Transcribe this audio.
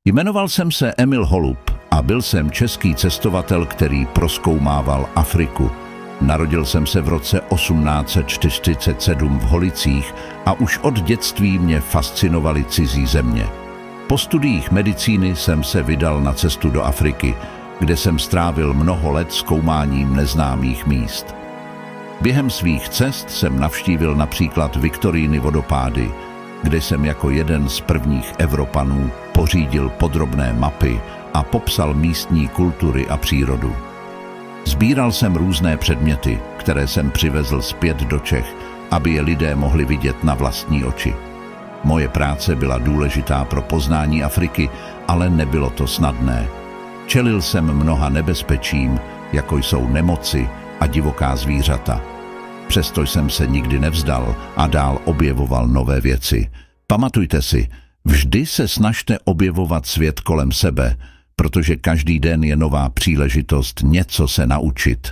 Jmenoval jsem se Emil Holub a byl jsem český cestovatel, který prozkoumával Afriku. Narodil jsem se v roce 1847 v Holicích a už od dětství mě fascinovaly cizí země. Po studiích medicíny jsem se vydal na cestu do Afriky, kde jsem strávil mnoho let zkoumáním neznámých míst. Během svých cest jsem navštívil například Viktorijiny vodopády, kde jsem jako jeden z prvních Evropanů pořídil podrobné mapy a popsal místní kultury a přírodu. Sbíral jsem různé předměty, které jsem přivezl zpět do Čech, aby je lidé mohli vidět na vlastní oči. Moje práce byla důležitá pro poznání Afriky, ale nebylo to snadné. Čelil jsem mnoha nebezpečím, jako jsou nemoci a divoká zvířata. Přesto jsem se nikdy nevzdal a dál objevoval nové věci. Pamatujte si, vždy se snažte objevovat svět kolem sebe, protože každý den je nová příležitost něco se naučit.